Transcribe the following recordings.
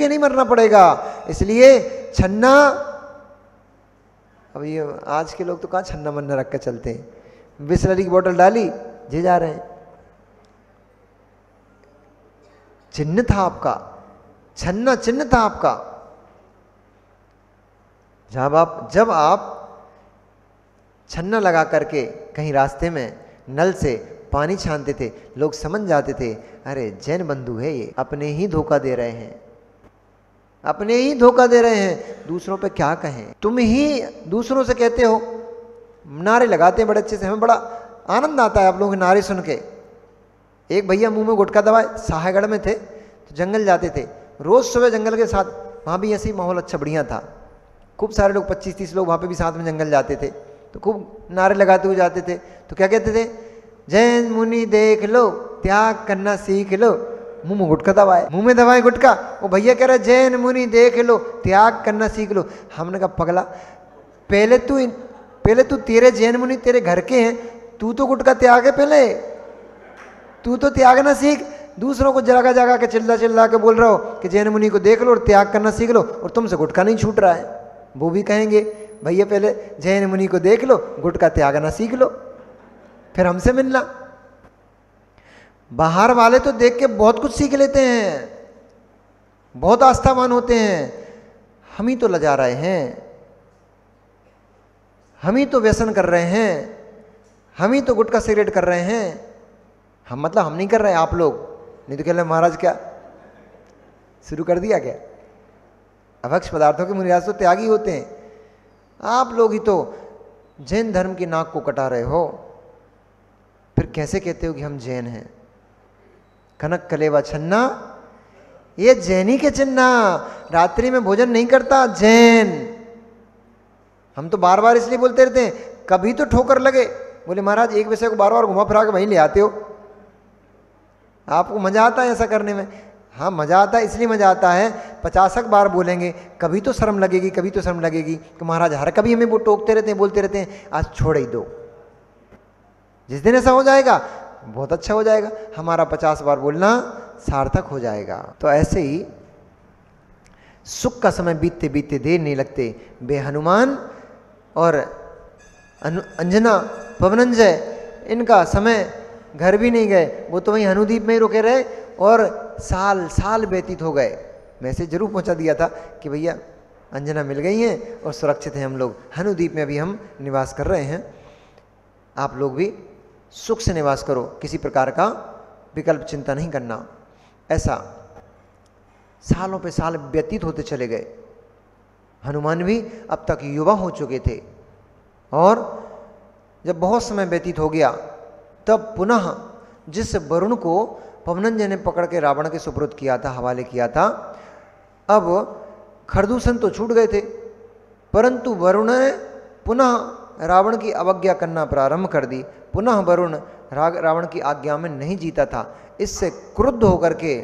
भूखे नहीं मरना पड़ेगा। इसलिए छन्ना, अब ये आज के लोग तो कहाँ छन्ना मन्ना रख कर चलते हैं, बिस्लरी की बोतल डाली जे जा रहे हैं। चिन्ह था आपका, छन्ना चिन्ह था आपका। जब आप छन्ना लगा करके कहीं रास्ते में नल से पानी छानते थे, लोग समझ जाते थे अरे जैन बंधु है ये, अपने ही धोखा दे रहे हैं, अपने ही धोखा दे रहे हैं, दूसरों पे क्या कहें। तुम ही दूसरों से कहते हो, नारे लगाते हैं बड़े अच्छे से, हमें बड़ा आनंद आता है आप लोगों के नारे सुन के। एक भैया मुंह में गुटखा दबाए, साहेगढ़ में थे तो जंगल जाते थे, रोज सुबह जंगल के साथ, वहाँ भी ऐसे ही माहौल अच्छा बढ़िया था, खूब सारे लोग 25-30 लोग वहाँ पे भी साथ में जंगल जाते थे, तो खूब नारे लगाते हुए जाते थे। तो क्या कहते थे, जैन मुनि देख लो, त्याग करना सीख लो। मुंह में गुटखा दबाए, मुंह में दबाए गुटखा, वो भैया कह रहा जैन मुनि देख लो, त्याग करना सीख लो। हमने कहा पगला, पहले तू तेरे जैन मुनि तेरे घर के हैं, तू तो गुटखा त्याग है, पहले तू तो त्यागना सीख। दूसरों को जगह जगह के चिल्ला के बोल रहा हो कि जैन मुनि को देख लो और त्याग करना सीख लो, और तुमसे गुटखा नहीं छूट रहा है। वो भी कहेंगे भैया पहले जैन मुनि को देख लो, गुटखा त्यागना सीख लो, फिर हमसे मिलना। बाहर वाले तो देख के बहुत कुछ सीख लेते हैं, बहुत आस्थावान होते हैं, हम ही तो लजा रहे हैं, हम ही तो व्यसन कर रहे हैं, हम ही तो गुटखा सिगरेट कर रहे हैं। हम मतलब हम नहीं कर रहे हैं, आप लोग नहीं तो कह रहे महाराज क्या शुरू कर दिया क्या, अभक्ष पदार्थों के मुनिराज तो त्यागी होते हैं, आप लोग ही तो जैन धर्म की नाक को कटा रहे हो, फिर कैसे कहते हो कि हम जैन हैं। कनक कलेवा छन्ना, ये जैनी के चिन्ना, रात्रि में भोजन नहीं करता जैन। हम तो बार बार इसलिए बोलते रहते हैं, कभी तो ठोकर लगे। बोले महाराज एक विषय को बार बार घुमा फिरा के वहीं ले आते हो, आपको मजा आता है ऐसा करने में। हाँ मजा आता है, इसलिए मजा आता है, 50 बार बोलेंगे, कभी तो शर्म लगेगी, कभी तो शर्म लगेगी कि महाराज हर कभी हमें वो टोकते रहते हैं, बोलते रहते हैं, आज छोड़ ही दो। जिस दिन ऐसा हो जाएगा बहुत अच्छा हो जाएगा, हमारा 50 बार बोलना सार्थक हो जाएगा। तो ऐसे ही सुख का समय बीतते बीतते देर नहीं लगते। बे हनुमान और अंजना पवनंजय, इनका समय घर भी नहीं गए, वो तो वहीं हनुद्वीप में ही रुके रहे और साल साल व्यतीत हो गए। मैसेज जरूर पहुंचा दिया था कि भैया अंजना मिल गई हैं और सुरक्षित हैं हम लोग, हनुद्वीप में अभी हम निवास कर रहे हैं, आप लोग भी सुख से निवास करो, किसी प्रकार का विकल्प चिंता नहीं करना। ऐसा सालों पे साल व्यतीत होते चले गए। हनुमान भी अब तक युवा हो चुके थे और जब बहुत समय व्यतीत हो गया तब पुनः जिस वरुण को पवनंजय ने पकड़ के रावण के सुपुर्द किया था, हवाले किया था, अब खरदूषण तो छूट गए थे, परंतु वरुण ने पुनः रावण की अवज्ञा करना प्रारंभ कर दी। पुनः वरुण रावण की आज्ञा में नहीं जीता था। इससे क्रुद्ध होकर के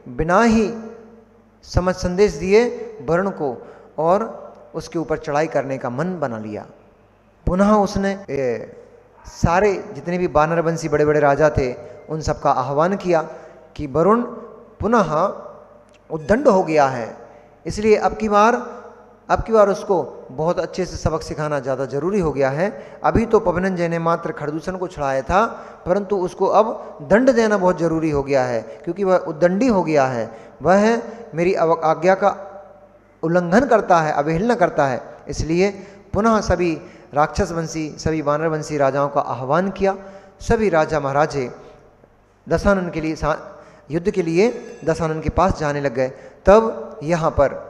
बिना ही समझ संदेश दिए वरुण को और उसके ऊपर चढ़ाई करने का मन बना लिया। पुनः उसने सारे जितने भी वानरवंशी बड़े बड़े राजा थे उन सबका आह्वान किया कि वरुण पुनः उद्दंड हो गया है, इसलिए अब की बार उसको बहुत अच्छे से सबक सिखाना ज़्यादा जरूरी हो गया है। अभी तो पवनंजय ने मात्र खरदूषण को छुड़ाया था, परंतु उसको अब दंड देना बहुत जरूरी हो गया है, क्योंकि वह उद्दंडी हो गया है, वह मेरी आज्ञा का उल्लंघन करता है, अवहेलना करता है। इसलिए पुनः सभी राक्षस वंशी, सभी वानरवंशी राजाओं का आह्वान किया। सभी राजा महाराजे दशानन के लिए युद्ध के लिए दशानन के पास जाने लग गए। तब यहाँ पर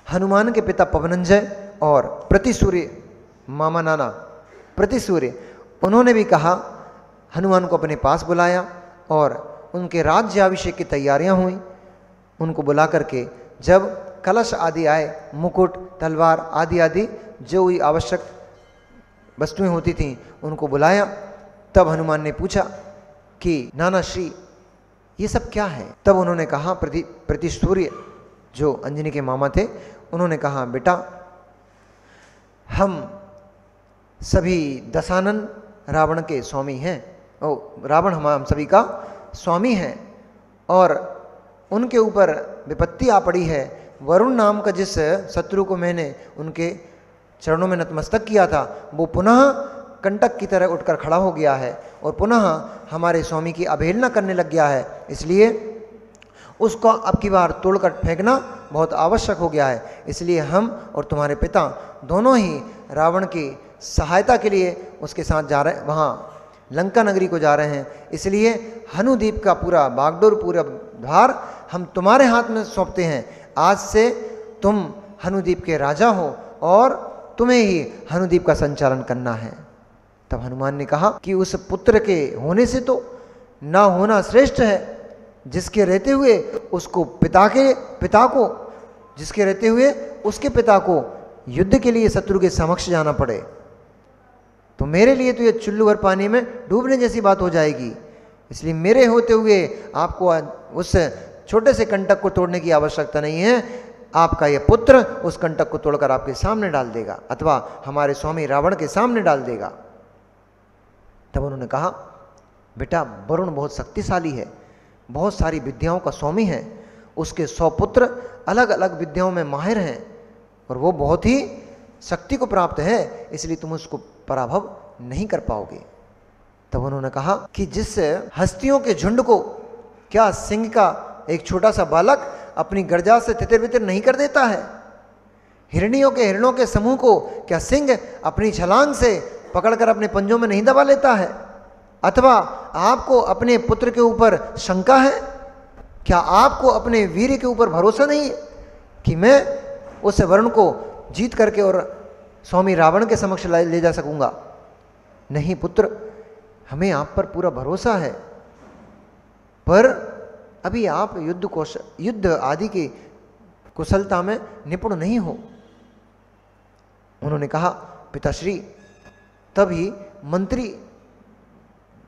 हनुमान के पिता पवनंजय और प्रतिसूर्य मामा नाना प्रतिसूर्य, उन्होंने भी कहा, हनुमान को अपने पास बुलाया और उनके राज्याभिषेक की तैयारियां हुई। उनको बुला करके जब कलश आदि आए, मुकुट, तलवार आदि आदि जो भी आवश्यक वस्तुएं होती थीं उनको बुलाया। तब हनुमान ने पूछा कि नाना श्री ये सब क्या है? तब उन्होंने कहा, प्रतिसूर्य जो अंजनी के मामा थे, उन्होंने कहा, बेटा हम सभी दशानन रावण के स्वामी हैं, रावण हम सभी का स्वामी है और उनके ऊपर विपत्ति आ पड़ी है। वरुण नाम का जिस शत्रु को मैंने उनके चरणों में नतमस्तक किया था, वो पुनः कंटक की तरह उठकर खड़ा हो गया है और पुनः हमारे स्वामी की अवहेलना करने लग गया है। इसलिए उसको अब की बार तोड़कर फेंकना बहुत आवश्यक हो गया है। इसलिए हम और तुम्हारे पिता दोनों ही रावण की सहायता के लिए उसके साथ जा रहे, वहाँ लंका नगरी को जा रहे हैं। इसलिए हनुद्वीप का पूरा बागडोर, पूरा भार हम तुम्हारे हाथ में सौंपते हैं। आज से तुम हनुद्वीप के राजा हो और तुम्हें ही हनुद्वीप का संचालन करना है। तब हनुमान ने कहा कि उस पुत्र के होने से तो ना होना श्रेष्ठ है, जिसके रहते हुए उसको पिता को जिसके रहते हुए उसके पिता को युद्ध के लिए शत्रु के समक्ष जाना पड़े, तो मेरे लिए तो ये चुल्लू भर पानी में डूबने जैसी बात हो जाएगी। इसलिए मेरे होते हुए आपको उस छोटे से कंटक को तोड़ने की आवश्यकता नहीं है। आपका ये पुत्र उस कंटक को तोड़कर आपके सामने डाल देगा अथवा हमारे स्वामी रावण के सामने डाल देगा। तब उन्होंने कहा, बेटा वरुण बहुत शक्तिशाली है, बहुत सारी विद्याओं का स्वामी है, उसके 100 पुत्र अलग अलग विद्याओं में माहिर हैं और वो बहुत ही शक्ति को प्राप्त है, इसलिए तुम उसको पराभव नहीं कर पाओगे। तब उन्होंने कहा कि जिस हस्तियों के झुंड को क्या सिंह का एक छोटा सा बालक अपनी गर्जा से तितिर बितिर नहीं कर देता है, हिरणों के समूह को क्या सिंह अपनी छलांग से पकड़कर अपने पंजों में नहीं दबा लेता है? अथवा आपको अपने पुत्र के ऊपर शंका है? क्या आपको अपने वीर के ऊपर भरोसा नहीं है कि मैं उस वरुण को जीत करके और स्वामी रावण के समक्ष ले जा सकूंगा? नहीं पुत्र, हमें आप पर पूरा भरोसा है, पर अभी आप युद्ध आदि की कुशलता में निपुण नहीं हो। उन्होंने कहा, पिताश्री। तभी मंत्री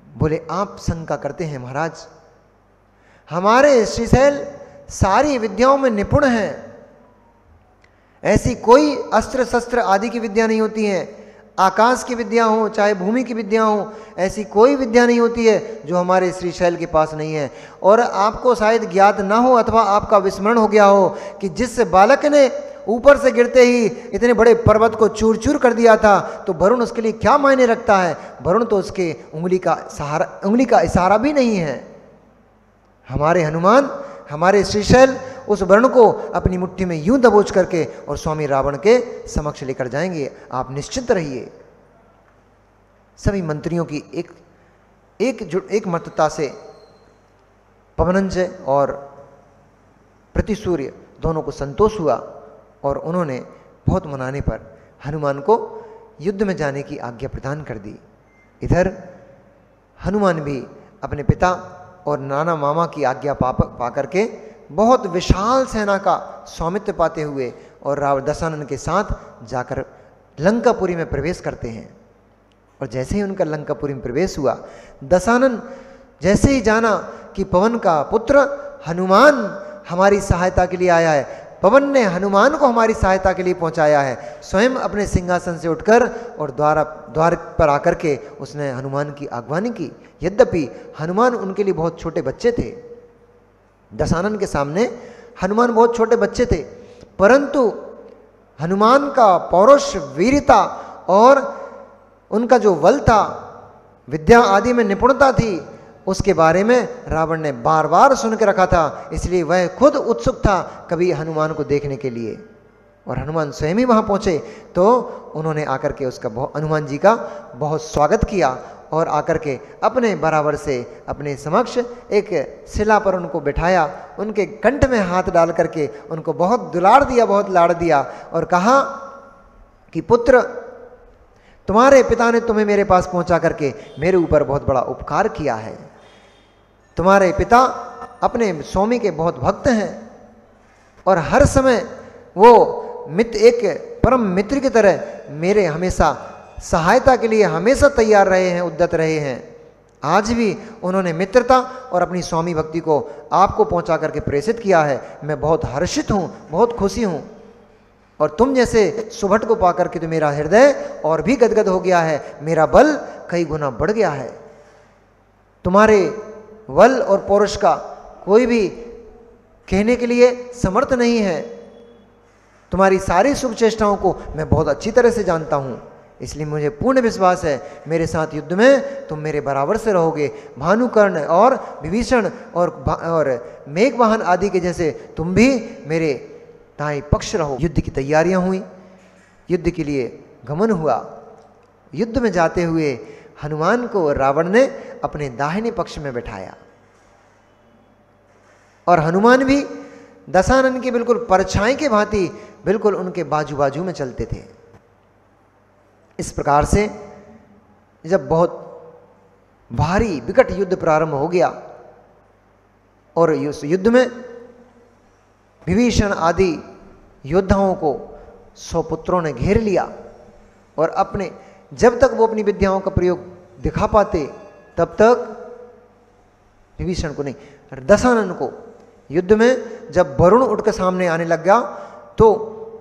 बोले, आप शंका करते हैं महाराज, हमारे श्रीशैल सारी विद्याओं में निपुण हैं, ऐसी कोई अस्त्र शस्त्र आदि की विद्या नहीं होती है। आकाश की विद्या हो चाहे भूमि की विद्या हो, ऐसी कोई विद्या नहीं होती है जो हमारे श्रीशैल के पास नहीं है। और आपको शायद ज्ञात ना हो अथवा आपका विस्मरण हो गया हो कि जिस बालक ने ऊपर से गिरते ही इतने बड़े पर्वत को चूर चूर कर दिया था, तो वरुण उसके लिए क्या मायने रखता है? वरुण तो उसके उंगली का इशारा भी नहीं है। हमारे हनुमान, हमारे श्रीशैल उस वरुण को अपनी मुट्ठी में यूं दबोच करके और स्वामी रावण के समक्ष लेकर जाएंगे, आप निश्चिंत रहिए। सभी मंत्रियों की एक मतता से पवनंजय और प्रतिसूर्य दोनों को संतोष हुआ और उन्होंने बहुत मनाने पर हनुमान को युद्ध में जाने की आज्ञा प्रदान कर दी। इधर हनुमान भी अपने पिता और नाना मामा की आज्ञा पा करके बहुत विशाल सेना का स्वामित्व पाते हुए और रावण दशानन के साथ जाकर लंकापुरी में प्रवेश करते हैं। और जैसे ही उनका लंकापुरी में प्रवेश हुआ, दशानन जैसे ही जाना कि पवन का पुत्र हनुमान हमारी सहायता के लिए आया है, पवन ने हनुमान को हमारी सहायता के लिए पहुंचाया है, स्वयं अपने सिंहासन से उठकर और द्वार पर आकर के उसने हनुमान की आगवानी की। यद्यपि हनुमान उनके लिए बहुत छोटे बच्चे थे, दशानन के सामने हनुमान बहुत छोटे बच्चे थे, परंतु हनुमान का पौरुष, वीरता और उनका जो बल था, विद्या आदि में निपुणता थी, उसके बारे में रावण ने बार बार सुन के रखा था। इसलिए वह खुद उत्सुक था कभी हनुमान को देखने के लिए। और हनुमान स्वयं ही वहाँ पहुँचे तो उन्होंने आकर के उसका हनुमान जी का बहुत स्वागत किया और आकर के अपने बराबर से अपने समक्ष एक शिला पर उनको बिठाया, उनके कंठ में हाथ डाल करके उनको बहुत दुलार दिया, बहुत लाड़ दिया और कहा कि पुत्र, तुम्हारे पिता ने तुम्हें मेरे पास पहुंचा करके मेरे ऊपर बहुत बड़ा उपकार किया है। तुम्हारे पिता अपने स्वामी के बहुत भक्त हैं और हर समय वो एक परम मित्र की तरह मेरे हमेशा सहायता के लिए हमेशा तैयार रहे हैं, उद्यत रहे हैं। आज भी उन्होंने मित्रता और अपनी स्वामी भक्ति को आपको पहुंचा करके प्रेषित किया है। मैं बहुत हर्षित हूँ, बहुत खुशी हूँ। और तुम जैसे सुभट को पाकर के तो मेरा हृदय और भी गदगद हो गया है, मेरा बल कई गुना बढ़ गया है। तुम्हारे बल और पौरुष का कोई भी कहने के लिए समर्थ नहीं है। तुम्हारी सारी शुभ चेष्टाओं को मैं बहुत अच्छी तरह से जानता हूं, इसलिए मुझे पूर्ण विश्वास है मेरे साथ युद्ध में तुम मेरे बराबर से रहोगे। भानुकर्ण और विभीषण और मेघवाहन आदि के जैसे तुम भी मेरे दाएं पक्ष रहो। युद्ध की तैयारियां हुई, युद्ध के लिए गमन हुआ। युद्ध में जाते हुए हनुमान को रावण ने अपने दाहिने पक्ष में बैठाया और हनुमान भी दशानन के बिल्कुल परछाई के भांति बिल्कुल उनके बाजू बाजू में चलते थे। इस प्रकार से जब बहुत भारी विकट युद्ध प्रारंभ हो गया और उस युद्ध में विभीषण आदि योद्धाओं को 100 पुत्रों ने घेर लिया और अपने जब तक वो अपनी विद्याओं का प्रयोग दिखा पाते तब तक विभीषण को नहीं, दशानन को युद्ध में जब वरुण उठकर सामने आने लग गया तो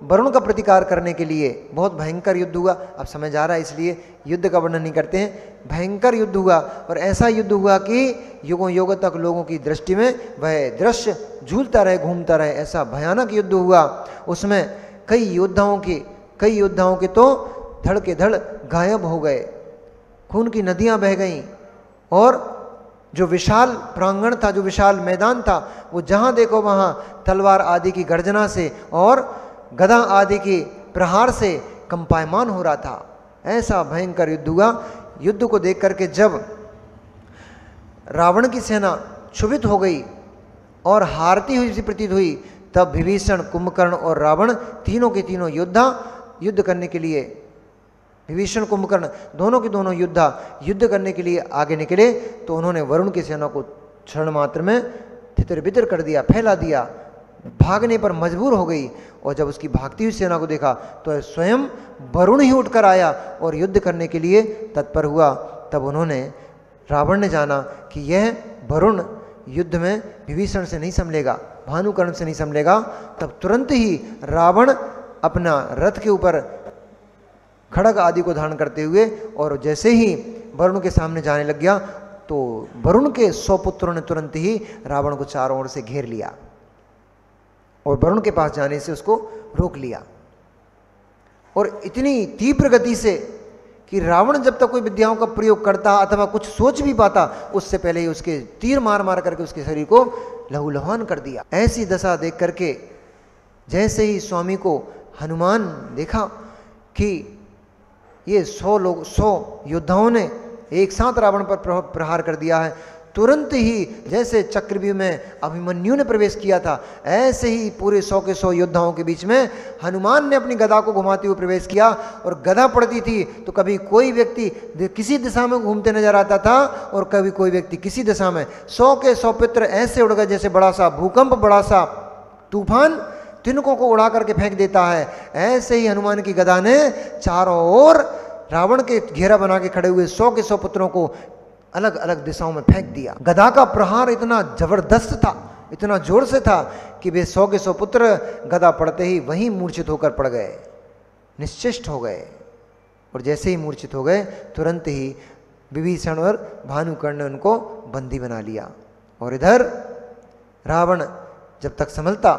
वरुण का प्रतिकार करने के लिए बहुत भयंकर युद्ध हुआ। अब समय जा रहा है इसलिए युद्ध का वर्णन नहीं करते हैं। भयंकर युद्ध हुआ और ऐसा युद्ध हुआ कि युगों युगों तक लोगों की दृष्टि में वह दृश्य झूलता रहे, घूमता रहे। ऐसा भयानक युद्ध हुआ, उसमें कई योद्धाओं के तो धड़ के धड़ गायब हो गए, खून की नदियां बह गईं और जो विशाल प्रांगण था, जो विशाल मैदान था, वो जहां देखो वहां तलवार आदि की गर्जना से और गदा आदि के प्रहार से कंपायमान हो रहा था। ऐसा भयंकर युद्ध हुआ। युद्ध को देख करके जब रावण की सेना क्षुभित हो गई और हारती हुई सी प्रतीत हुई, तब विभीषण, कुंभकर्ण और रावण तीनों के तीनों योद्धा युद्ध करने के लिए, विभीषण कुंभकर्ण दोनों के दोनों योद्धा युद्ध करने के लिए आगे निकले तो उन्होंने वरुण की सेना को क्षण मात्र में तितर बितर कर दिया, फैला दिया, भागने पर मजबूर हो गई। और जब उसकी भागती हुई सेना को देखा तो स्वयं वरुण ही उठकर आया और युद्ध करने के लिए तत्पर हुआ। तब रावण ने जाना कि यह वरुण युद्ध में विभीषण से नहीं संभलेगा, भानुकर्ण से नहीं संभलेगा। तब तुरंत ही रावण अपना रथ के ऊपर खड़ग आदि को धारण करते हुए और जैसे ही वरुण के सामने जाने लग गया तो वरुण के 100 पुत्रों ने तुरंत ही रावण को चारों ओर से घेर लिया और वरुण के पास जाने से उसको रोक लिया। और इतनी तीव्र गति से कि रावण जब तक कोई विद्याओं का प्रयोग करता अथवा कुछ सोच भी पाता, उससे पहले ही उसके तीर मार मार करके उसके शरीर को लहूलुहान कर दिया। ऐसी दशा देख करके जैसे ही स्वामी को हनुमान देखा कि ये 100 योद्धाओं ने एक साथ रावण पर प्रहार कर दिया है, तुरंत ही जैसे चक्रव्यूह में अभिमन्यु ने प्रवेश किया था, ऐसे ही पूरे 100 के 100 योद्धाओं के बीच में हनुमान ने अपनी गदा को घुमाते हुए प्रवेश किया। और गदा पड़ती थी तो कभी कोई व्यक्ति किसी दिशा में घूमते नजर आता था और कभी कोई व्यक्ति किसी दिशा में। 100 के 100 पुत्र ऐसे उड़ गए जैसे बड़ा सा भूकंप, बड़ा सा तूफान तिनकों को उड़ा करके फेंक देता है। ऐसे ही हनुमान की गदा ने चारों ओर रावण के घेरा बना के खड़े हुए 100 के 100 पुत्रों को अलग अलग दिशाओं में फेंक दिया। गदा का प्रहार इतना जबरदस्त था, इतना जोर से था कि वे 100 के 100 पुत्र गदा पड़ते ही वहीं मूर्छित होकर पड़ गए, निश्चेष्ट हो गए। और जैसे ही मूर्छित हो गए तुरंत ही विभीषण और भानुकर्ण ने उनको बंदी बना लिया। और इधर रावण जब तक संभलता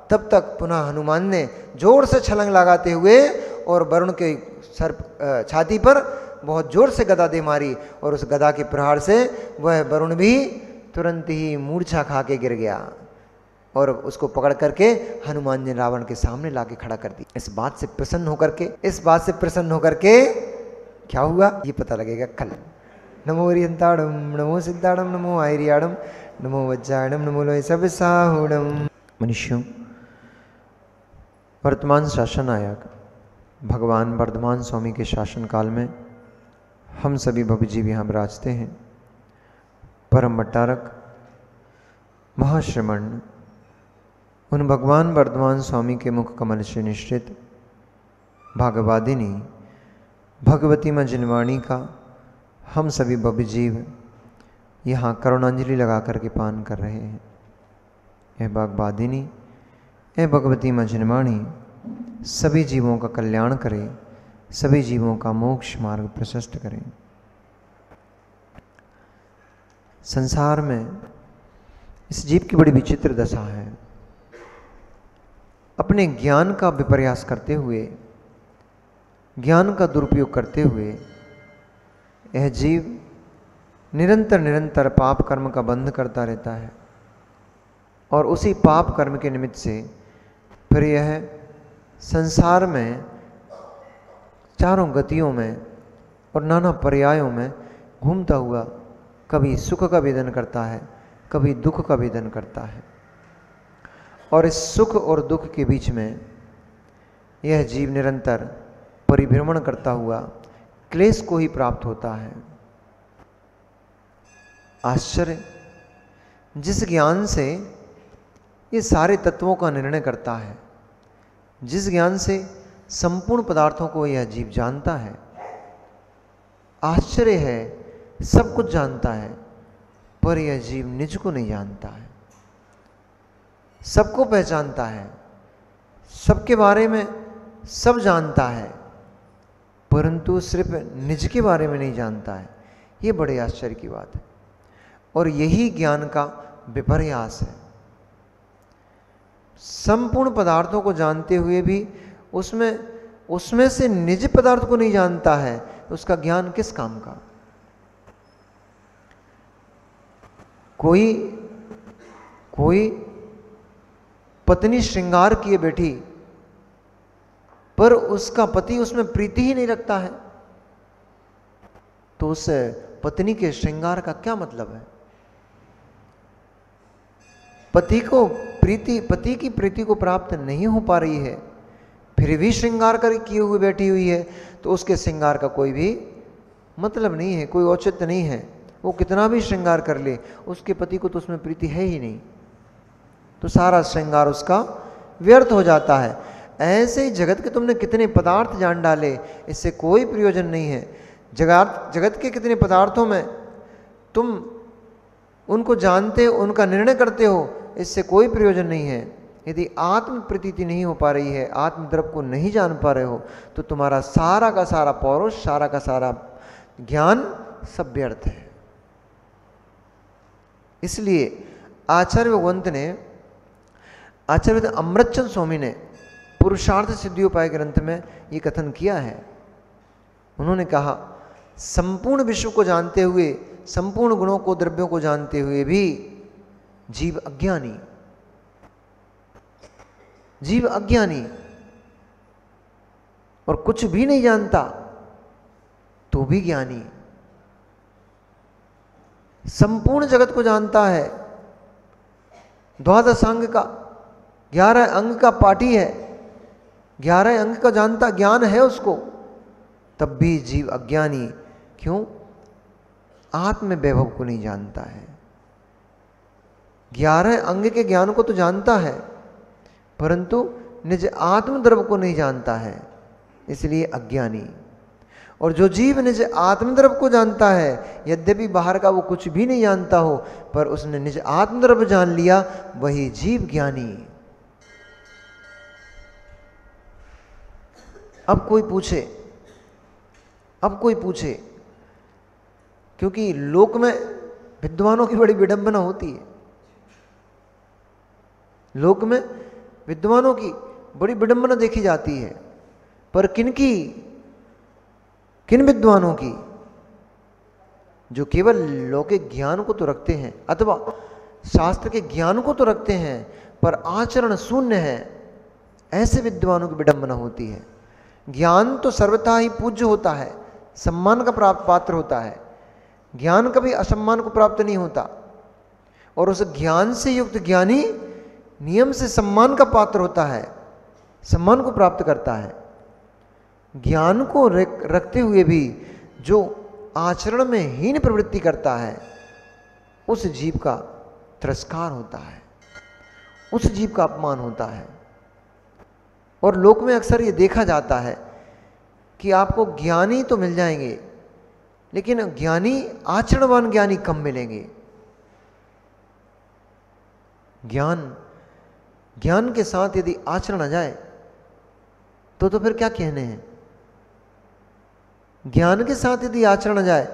तब तक पुनः हनुमान ने जोर से छलांग लगाते हुए और वरुण के सर छाती पर बहुत जोर से गदा दे मारी और उस गदा के प्रहार से वह वरुण भी तुरंत ही मूर्छा खा के गिर गया और उसको पकड़ करके हनुमान ने रावण के सामने लाके खड़ा कर दिया। इस बात से प्रसन्न होकर के क्या हुआ ये पता लगेगा कल। नमो रियंताड़म, नमो सिद्धाड़म, नमो आयरियाड़म, नमो वज्रायणम, नमो लोय सब साहुड़म। मनुष्यों, वर्तमान शासन आयोग भगवान वर्धमान स्वामी के शासन काल में हम सभी भवजीव यहाँ विराजते हैं। परम भट्टारक महाश्रमण उन भगवान वर्धमान स्वामी के मुख कमल से निश्चित भागवादिनी भगवती माँ जिनवाणी का हम सभी भवजीव यहाँ करुणांजलि लगा करके पान कर रहे हैं। यह भागवादिनी यह भगवती माँ जिनवाणी सभी जीवों का कल्याण करे, सभी जीवों का मोक्ष मार्ग प्रशस्त करें। संसार में इस जीव की बड़ी विचित्र दशा है। अपने ज्ञान का विपर्यास करते हुए, ज्ञान का दुरुपयोग करते हुए यह जीव निरंतर निरंतर पाप कर्म का बंध करता रहता है और उसी पाप कर्म के निमित्त से फिर यह संसार में चारों गतियों में और नाना पर्यायों में घूमता हुआ कभी सुख का वेदन करता है, कभी दुख का वेदन करता है। और इस सुख और दुख के बीच में यह जीव निरंतर परिभ्रमण करता हुआ क्लेश को ही प्राप्त होता है। आश्चर्य, जिस ज्ञान से ये सारे तत्वों का निर्णय करता है, जिस ज्ञान से संपूर्ण पदार्थों को यह जीव जानता है, आश्चर्य है, सब कुछ जानता है, पर यह जीव निज को नहीं जानता है। सबको पहचानता है, सबके बारे में सब जानता है, परंतु सिर्फ निज के बारे में नहीं जानता है। ये बड़े आश्चर्य की बात है और यही ज्ञान का विपर्यास है। संपूर्ण पदार्थों को जानते हुए भी उसमें से निज पदार्थ को नहीं जानता है, तो उसका ज्ञान किस काम का। कोई पत्नी श्रृंगार किए बैठी पर उसका पति उसमें प्रीति ही नहीं रखता है, तो उस पत्नी के श्रृंगार का क्या मतलब है। पति की प्रीति को प्राप्त नहीं हो पा रही है, फिर भी श्रृंगार कर किए हुए बैठी हुई है, तो उसके श्रृंगार का कोई भी मतलब नहीं है, कोई औचित्य नहीं है। वो कितना भी श्रृंगार कर ले, उसके पति को तो उसमें प्रीति है ही नहीं, तो सारा श्रृंगार उसका व्यर्थ हो जाता है। ऐसे ही जगत के तुमने कितने पदार्थ जान डाले, इससे कोई प्रयोजन नहीं है। जगत के कितने पदार्थों में तुम उनको जानते हो, उनका निर्णय करते हो, इससे कोई प्रयोजन नहीं है। यदि आत्म प्रतीति नहीं हो पा रही है, आत्मद्रव को नहीं जान पा रहे हो, तो तुम्हारा सारा का सारा पौरुष, सारा का सारा ज्ञान सब व्यर्थ है। इसलिए आचार्य अमृतचंद स्वामी ने पुरुषार्थ सिद्धियोपाय ग्रंथ में ये कथन किया है। उन्होंने कहा, संपूर्ण विश्व को जानते हुए, संपूर्ण गुणों को, द्रव्यों को जानते हुए भी जीव अज्ञानी और कुछ भी नहीं जानता तो भी ज्ञानी। संपूर्ण जगत को जानता है, द्वादश अंग का 11 अंग का पाठी है, 11 अंग का जानता ज्ञान है उसको, तब भी जीव अज्ञानी। क्यों? आत्म वैभव को नहीं जानता है। 11 अंग के ज्ञान को तो जानता है, परंतु निज आत्मद्रव को नहीं जानता है, इसलिए अज्ञानी। और जो जीव निज आत्मद्रव को जानता है, यद्यपि बाहर का वो कुछ भी नहीं जानता हो, पर उसने निज आत्मद्रव जान लिया, वही जीव ज्ञानी। अब कोई पूछे, क्योंकि लोक में विद्वानों की बड़ी विडंबना होती है। लोक में विद्वानों की बड़ी विडंबना देखी जाती है, पर किन विद्वानों की? जो केवल लौकिक ज्ञान को तो रखते हैं, अथवा शास्त्र के ज्ञान को तो रखते हैं, पर आचरण शून्य है, ऐसे विद्वानों की विडंबना होती है। ज्ञान तो सर्वथा ही पूज्य होता है, सम्मान का प्राप्त पात्र होता है। ज्ञान कभी असम्मान को प्राप्त नहीं होता, और उस ज्ञान से युक्त ज्ञानी नियम से सम्मान का पात्र होता है, सम्मान को प्राप्त करता है। ज्ञान को रखते हुए भी जो आचरण में हीन प्रवृत्ति करता है, उस जीव का तिरस्कार होता है, उस जीव का अपमान होता है। और लोक में अक्सर ये देखा जाता है कि आपको ज्ञानी तो मिल जाएंगे, लेकिन ज्ञानी, आचरणवान ज्ञानी कम मिलेंगे। ज्ञान के साथ यदि आचरण आ जाए तो फिर क्या कहने हैं। ज्ञान के साथ यदि आचरण आ जाए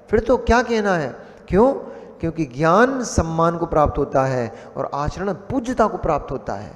फिर तो क्या कहना है। क्योंकि ज्ञान सम्मान को प्राप्त होता है और आचरण पूज्यता को प्राप्त होता है।